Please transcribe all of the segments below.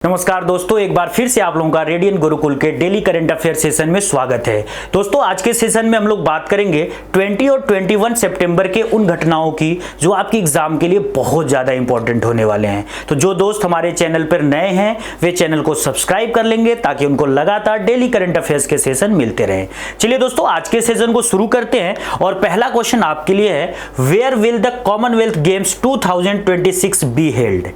नमस्कार दोस्तों, एक बार फिर से आप लोगों का रेडियंट गुरुकुल के डेली करंट अफेयर सेशन में स्वागत है। दोस्तों, आज के सेशन में हम लोग बात करेंगे 20 और 21 सितंबर के उन घटनाओं की जो आपकी एग्जाम के लिए बहुत ज़्यादा इंपॉर्टेंट होने वाले हैं। तो जो दोस्त हमारे चैनल पर नए हैं वे चैनल को सब्सक्राइब कर लेंगे ताकि उनको लगातार डेली करंट अफेयर्स के सेशन मिलते रहें। चलिए दोस्तों, आज के सेशन को शुरू करते हैं और पहला क्वेश्चन आपके लिए है, where will the Commonwealth Games 2026 be held?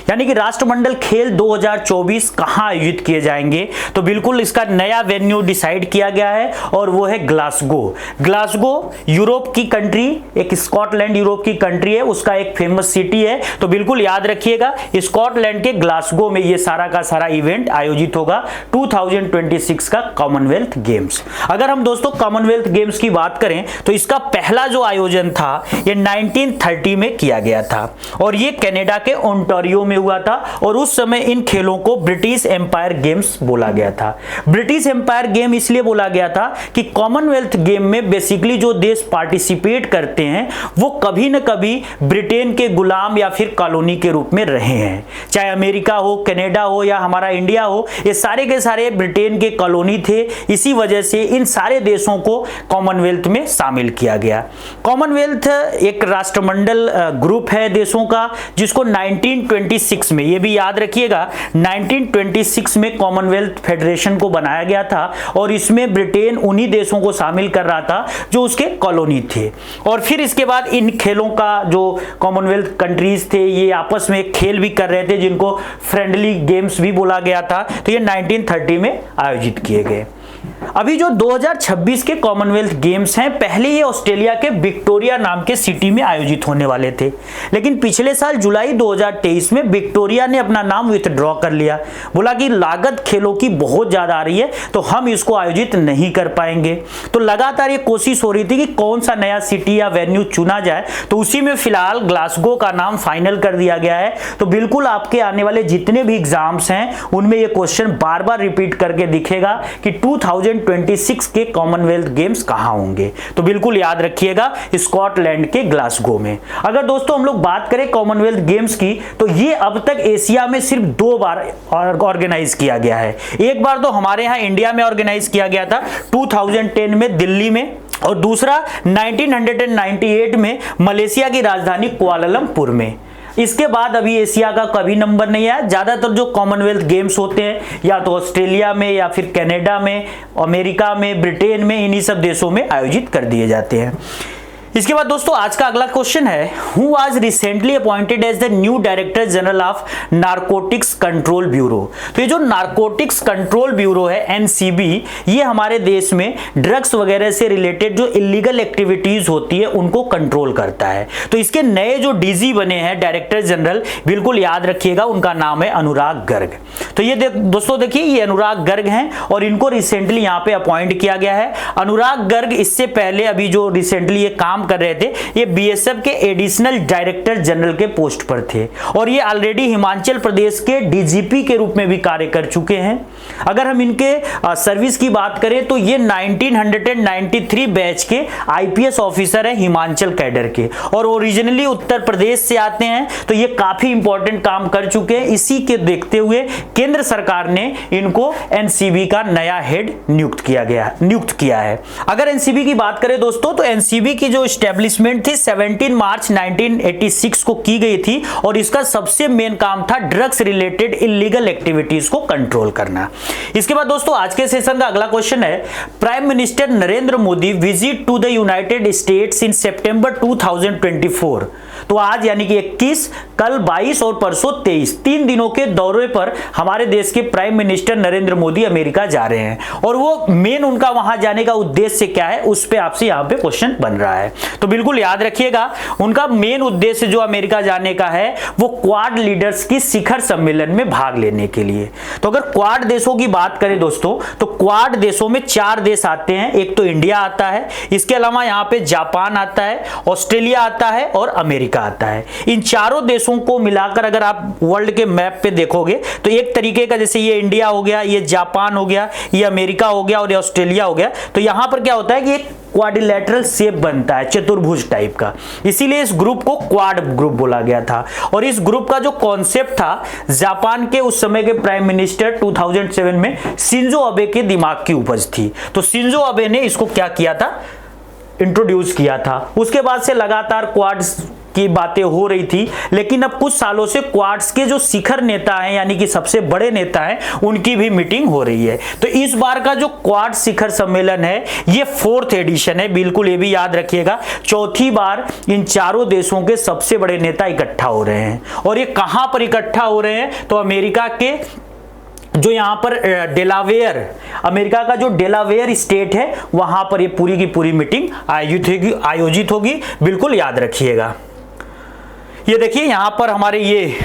यानी कि राष्ट्रमंडल खेल 2024 कहां आयोजित किए जाएंगे? तो बिल्कुल इसका नया वेन्यू डिसाइड किया गया है और वो है ग्लासगो। ग्लासगो यूरोप की कंट्री, एक स्कॉटलैंड यूरोप की कंट्री है, उसका एक फेमस सिटी है। तो बिल्कुल याद रखिएगा, स्कॉटलैंड के ग्लासगो में ये सारा का सारा इवेंट आयोजित होगा 2026 का कॉमनवेल्थ गेम्स। अगर हम दोस्तों कॉमनवेल्थ गेम्स की बात करें तो इसका पहला जो आयोजन था ये 1930 में किया गया था और ये कनाडा के ओंटारियो में हुआ था और उस समय इन खेलों को ब्रिटिश एम्पायर गेम्स बोला गया था। ब्रिटिश एम्पायर गेम इसलिए बोला गया था कि कॉमनवेल्थ गेम में बेसिकली जो देश पार्टिसिपेट करते हैं वो कभी न कभी ब्रिटेन के गुलाम या फिर कॉलोनी के रूप में रहे हैं। चाहे अमेरिका हो, कनाडा हो या हमारा इंडिया हो, ये सारे के सारे ब्रिटेन के कॉलोनी थे। इसी वजह से इन सारे देशों को कॉमनवेल्थ में शामिल किया गया। कॉमनवेल्थ एक राष्ट्रमंडल ग्रुप है देशों का, जिसको 1926 में, ये भी याद रखिएगा, 1926 में कॉमनवेल्थ फेडरेशन को बनाया गया था और इसमें ब्रिटेन उन्हीं देशों को शामिल कर रहा था जो उसके कॉलोनी थे। और फिर इसके बाद इन खेलों का जो कॉमनवेल्थ कंट्रीज थे ये आपस में खेल भी कर रहे थे जिनको फ्रेंडली गेम्स भी बोला गया था। तो ये 1930 में आयोजित किए गए। अभी जो 2026 के कॉमनवेल्थ गेम्स हैं, पहले ये ऑस्ट्रेलिया के विक्टोरिया नाम के सिटी में आयोजित होने वाले थे, लेकिन पिछले साल जुलाई 2023 में विक्टोरिया ने अपना नाम विथड्रॉ कर लिया। बोला कि लागत खेलों की बहुत ज्यादा आ रही है तो हम इसको आयोजित नहीं कर पाएंगे। तो लगातार ये कोशिश हो रही थी कि कौन सा नया सिटी या वेन्यू चुना जाए, तो उसी में फिलहाल ग्लासगो का नाम फाइनल कर दिया गया है। तो बिल्कुल आपके आने वाले जितने भी एग्जाम्स हैं उनमें ये क्वेश्चन बार बार रिपीट करके दिखेगा कि 2026 के कॉमनवेल्थ गेम्स कहां होंगे। तो बिल्कुल याद रखिएगा, स्कॉटलैंड के ग्लासगो में। अगर दोस्तों हम लोग बात करें कॉमनवेल्थ गेम्स की तो ये अब तक एशिया में सिर्फ 2 बार ऑर्गेनाइज किया गया है। एक बार तो हमारे यहां इंडिया में ऑर्गेनाइज किया गया था 2010 में दिल्ली में, और दूसरा 1998 में मलेशिया की राजधानी कुआलालंपुर में। इसके बाद अभी एशिया का कभी नंबर नहीं आया। ज्यादातर जो कॉमनवेल्थ गेम्स होते हैं या तो ऑस्ट्रेलिया में या फिर कनाडा में, अमेरिका में, ब्रिटेन में, इन्हीं सब देशों में आयोजित कर दिए जाते हैं। इसके बाद दोस्तों आज का अगला क्वेश्चन है, who was recently appointed as the new director general of Narcotics Control Bureau? तो ये जो नारकोटिक्स कंट्रोल ब्यूरो है एनसीबी, ये हमारे देश में ड्रग्स वगैरह से रिलेटेड जो इलीगल एक्टिविटीज होती है उनको कंट्रोल करता है। तो इसके नए जो डीजी बने हैं, डायरेक्टर जनरल, बिल्कुल याद रखिएगा, उनका नाम है अनुराग गर्ग। तो ये दोस्तों देखिए, ये अनुराग गर्ग हैं और इनको रिसेंटली यहाँ पे अपॉइंट किया गया है। अनुराग गर्ग इससे पहले अभी जो रिसेंटली ये काम कर रहे थे, ये बीएसएफ के एडिशनल डायरेक्टर जनरल के पोस्ट पर थे और ये ऑलरेडी हिमाचल प्रदेश के डीजीपी के रूप में भी कार्य कर चुके हैं। अगर हम इनके सर्विस की बात करें तो ये 1993 बैच के आईपीएस ऑफिसर हैं हिमाचल कैडर के और ओरिजिनली उत्तर प्रदेश से आते हैं। तो ये काफी इंपॉर्टेंट काम कर चुके हैं। इसी के देखते हुए केंद्र सरकार ने इनको एनसीबी का नया हेड नियुक्त किया है। अगर एनसीबी की बात करें दोस्तों तो एनसीबी की जो एस्टेब्लिशमेंट थी 17 मार्च 1986 को की गई थी और इसका सबसे मेन काम था ड्रग्स रिलेटेड इलीगल एक्टिविटीज को कंट्रोल करना। इसके बाद दोस्तों आज के सेशन का अगला क्वेश्चन है, prime minister Narendra Modi visit to the United States in सितंबर 2024। तो आज यानी कि 21, कल 22 और परसों 23, 3 दिनों के दौरे पर हमारे देश के prime minister Narendra Modi America जा रहे हैं और वो मेन उनका वहां जाने का उद्देश्य क्या है उस पे आपसे यहां पे क्वेश्चन बन रहा है। तो बिल्कुल याद रखिएगा, उनका मेन उद्देश्य जो अमेरिका जाने का है वो क्वाड लीडर्स की शिखर सम्मेलन में भाग लेने के लिए। तो अगर क्वाड देशों की बात करें दोस्तों तो क्वाड देशों में 4 देश आते हैं। एक तो इंडिया आता है, इसके अलावा यहाँ पे जापान आता है, ऑस्ट्रेलिया आता है और अमेरिका आता है। इन चारों देशों को मिलाकर अगर आप वर्ल्ड के मैप पे देखोगे तो एक तरीके का, जैसे ये इंडिया हो गया, ये जापान हो गया, ये अमेरिका हो गया और ये ऑस्ट्रेलिया हो गया, तो यहां पर क्या होता है कि एक क्वाड्रिलेटरल शेप बनता है, चतुर्भुज टाइप का, इसीलिए इस ग्रुप को क्वाड ग्रुप बोला गया था। और इस ग्रुप का जो कॉन्सेप्ट था, जापान के उस समय के प्राइम मिनिस्टर 2007 में शिंजो अबे के दिमाग की उपज थी। तो शिंजो अबे ने इसको क्या किया था, इंट्रोड्यूस किया था। उसके बाद से लगातार क्वाड्स की बातें हो रही थी, लेकिन अब कुछ सालों से क्वाड्स के जो शिखर नेता हैं, यानी कि सबसे बड़े नेता हैं, उनकी भी मीटिंग हो रही है। तो इस बार का जो क्वाड शिखर सम्मेलन है, ये 4th एडिशन है, बिल्कुल ये भी याद रखिएगा। चौथी बार इन चारों देशों के सबसे बड़े नेता इकट्ठा हो रहे हैं। और ये कहां पर इकट्ठा हो रहे हैं, तो अमेरिका के जो यहां पर डेलावेयर, अमेरिका का जो डेलावेयर स्टेट है, वहां पर ये पूरी की पूरी मीटिंग आयोजित होगी, बिल्कुल याद रखिएगा। ये देखिए यहां पर हमारे ये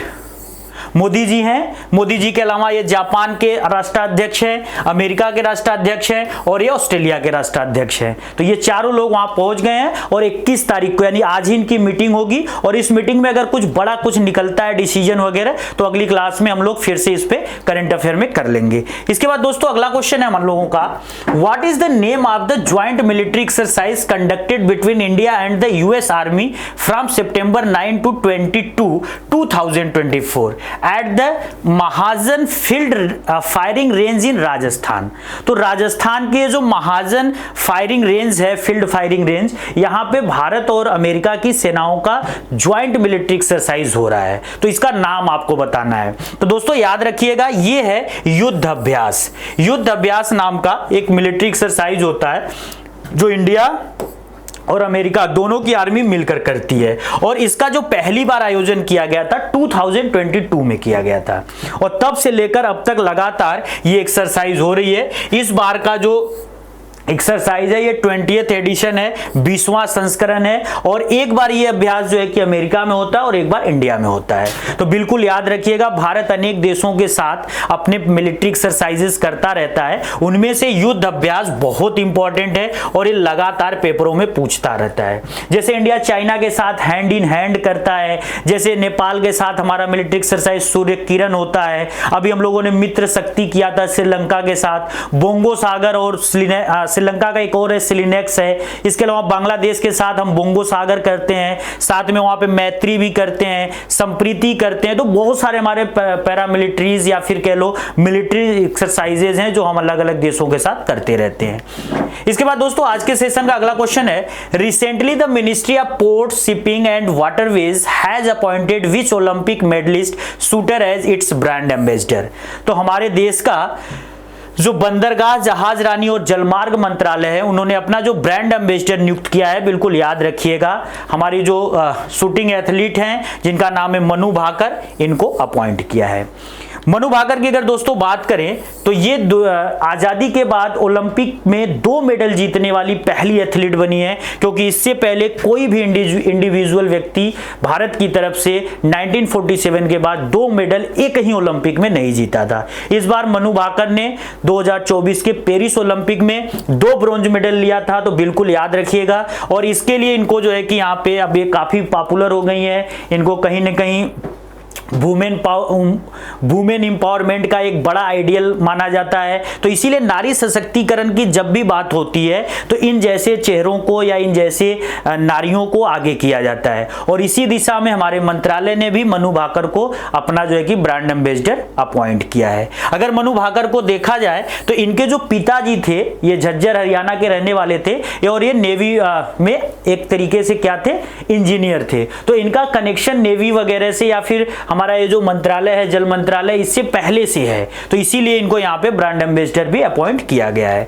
मोदी जी हैं। मोदी जी के अलावा ये जापान के राष्ट्राध्यक्ष हैं, अमेरिका के राष्ट्राध्यक्ष हैं और ये ऑस्ट्रेलिया के राष्ट्राध्यक्ष हैं। तो ये चारों लोग वहां पहुंच गए हैं और 21 तारीख को यानी आज ही इनकी मीटिंग होगी। और इस मीटिंग में अगर कुछ बड़ा कुछ निकलता है, डिसीजन वगैरह, तो अगली क्लास में हम लोग फिर से इस पे करंट अफेयर में कर लेंगे। इसके बाद दोस्तों अगला क्वेश्चन है हम लोगों का, what is the name of the joint military exercise conducted between India and the US army from September 9 to 22, 2024 at the Mahajan field firing range इन राजस्थान। तो राजस्थान के जो महाजन फायरिंग रेंज है, फील्ड फायरिंग रेंज, यहां पे भारत और अमेरिका की सेनाओं का ज्वाइंट मिलिट्री एक्सरसाइज हो रहा है। तो इसका नाम आपको बताना है। तो दोस्तों याद रखिएगा, ये है युद्ध अभ्यास। युद्ध अभ्यास नाम का एक मिलिट्री एक्सरसाइज होता है जो इंडिया और अमेरिका दोनों की आर्मी मिलकर करती है। और इसका जो पहली बार आयोजन किया गया था 2022 में किया गया था और तब से लेकर अब तक लगातार ये एक्सरसाइज हो रही है। इस बार का जो एक्सरसाइज है ये 20th एडिशन है, 20वां संस्करण है। और एक बार ये अभ्यास जो है कि अमेरिका में होता है और एक बार इंडिया में होता है। तो बिल्कुल याद रखिएगा, भारत अनेक देशों के साथ अपने मिलिट्री एक्सरसाइजेस करता रहता है, उनमें से युद्ध अभ्यास बहुत इंपॉर्टेंट है और ये लगातार पेपरों में पूछता रहता है। जैसे इंडिया चाइना के साथ हैंड इन हैंड करता है, जैसे नेपाल के साथ हमारा मिलिट्री एक्सरसाइज सूर्य किरण होता है। अभी हम लोगों ने मित्र शक्ति किया था श्रीलंका के साथ, बोंगो सागर और श्रीलंका का एक और है सिलिनेक्स है। इसके अलावा बांग्लादेश के साथ हम बोंगो सागर करते हैं, साथ में वहां पे मैत्री भी करते हैं, संप्रीति करते हैं। तो बहुत सारे हमारे पैरामिलिट्रीज या फिर कह लो मिलिट्री एक्सरसाइजेज हैं जो हम अलग अलग देशों के साथ करते रहते हैं। इसके बाद दोस्तों आज के सेशन का अगला क्वेश्चन है, recently the ministry of port shipping and waterways has appointed which Olympic medalist shooter as its brand ambassador. तो हमारे देश का जो बंदरगाह, जहाज रानी और जलमार्ग मंत्रालय है, उन्होंने अपना जो ब्रांड एम्बेसडर नियुक्त किया है। बिल्कुल याद रखिएगा, हमारी जो शूटिंग एथलीट हैं जिनका नाम है मनु भाकर, इनको अपॉइंट किया है। मनु भाकर की अगर दोस्तों बात करें तो ये आजादी के बाद ओलंपिक में 2 मेडल जीतने वाली पहली एथलीट बनी है, क्योंकि इससे पहले कोई भी इंडिविजुअल व्यक्ति भारत की तरफ से 1947 के बाद 2 मेडल एक ही ओलंपिक में नहीं जीता था। इस बार मनु भाकर ने 2024 के पेरिस ओलंपिक में 2 ब्रॉन्ज मेडल लिया था। तो बिल्कुल याद रखिएगा, और इसके लिए इनको जो है कि यहाँ पे अब ये काफी पॉपुलर हो गई है। इनको कहीं ना कहीं वुमेन इंपावरमेंट का एक बड़ा आइडियल माना जाता है। तो इसीलिए नारी सशक्तिकरण की जब भी बात होती है तो इन जैसे चेहरों को या इन जैसे नारियों को आगे किया जाता है। और इसी दिशा में हमारे मंत्रालय ने भी मनु भाकर को अपना जो है कि ब्रांड एम्बेसडर अपॉइंट किया है। अगर मनु भाकर को देखा जाए तो इनके जो पिताजी थे ये झज्जर हरियाणा के रहने वाले थे और ये नेवी में एक तरीके से क्या थे, इंजीनियर थे। तो इनका कनेक्शन नेवी वगैरह से या फिर हमारा ये जो मंत्रालय है, जल मंत्रालय, इससे पहले से है। तो इसीलिए इनको यहाँ पे ब्रांड एम्बेसडर भी अपॉइंट किया गया है।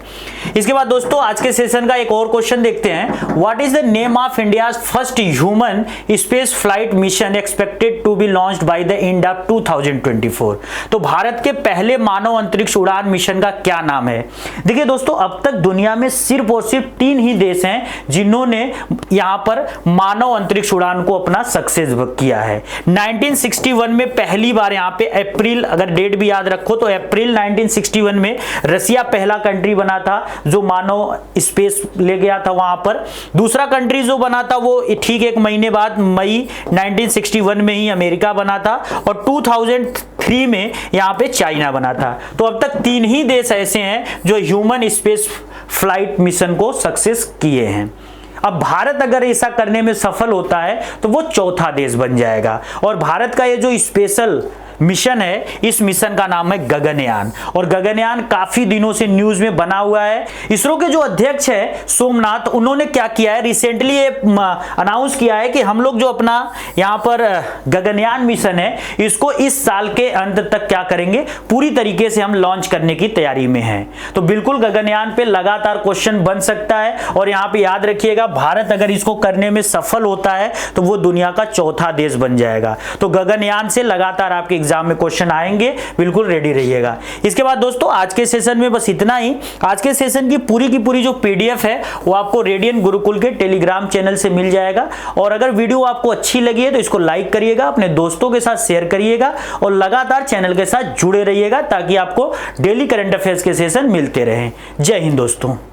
इसके बाद दोस्तों आज के सेशन का एक और क्वेश्चन देखते हैं, what is the name of India's first human space flight mission expected to be launched by the end of 2024। तो भारत के पहले मानव अंतरिक्ष उड़ान मिशन का क्या नाम है? देखिए दोस्तों, अब तक दुनिया में सिर्फ और सिर्फ 3 ही देश हैं जिन्होंने यहाँ पर मानव अंतरिक्ष उड़ान को अपना सक्सेस किया है। 1961 में पहली बार यहाँ पे अप्रैल, अगर डेट भी याद रखो तो अप्रैल 1961 में रसिया पहला कंट्री बना था जो मानव स्पेस ले गया था वहां पर। दूसरा कंट्री जो बना था वो ठीक 1 महीने बाद मई 1961 में ही अमेरिका बना था और 2003 में यहाँ पे चाइना बना था। तो अब तक 3 ही देश ऐसे हैं जो ह्यूमन स्पेस फ्लाइट मिशन को सक्सेस किए हैं। अब भारत अगर ऐसा करने में सफल होता है तो वो चौथा देश बन जाएगा। और भारत का ये जो स्पेशल मिशन है, इस मिशन का नाम है गगनयान। और गगनयान काफी दिनों से न्यूज में बना हुआ है। इसरो के जो अध्यक्ष है सोमनाथ, उन्होंने क्या किया है, रिसेंटली ये अनाउंस किया है कि हम लोग जो अपना यहाँ पर गगनयान मिशन है, इसको इस साल के अंत तक क्या करेंगे, पूरी तरीके से हम लॉन्च करने की तैयारी में हैं। तो बिल्कुल गगनयान पे लगातार क्वेश्चन बन सकता है। और यहाँ पे याद रखिएगा, भारत अगर इसको करने में सफल होता है तो वो दुनिया का चौथा देश बन जाएगा। तो गगनयान से लगातार आपके एग्जाम में क्वेश्चन आएंगे, बिल्कुल रेडी रहिएगा। इसके बाद दोस्तों आज के सेशन में बस इतना ही। आज के सेशन की पूरी जो पीडीएफ है वो आपको रेडियन गुरुकुल के टेलीग्राम चैनल से मिल जाएगा। और अगर वीडियो आपको अच्छी लगी है तो इसको लाइक करिएगा, अपने दोस्तों के साथ शेयर करिएगा और लगातार चैनल के साथ जुड़े रहिएगा ताकि आपको डेली करंट अफेयर्स के सेशन मिलते रहें। जय हिंद दोस्तों।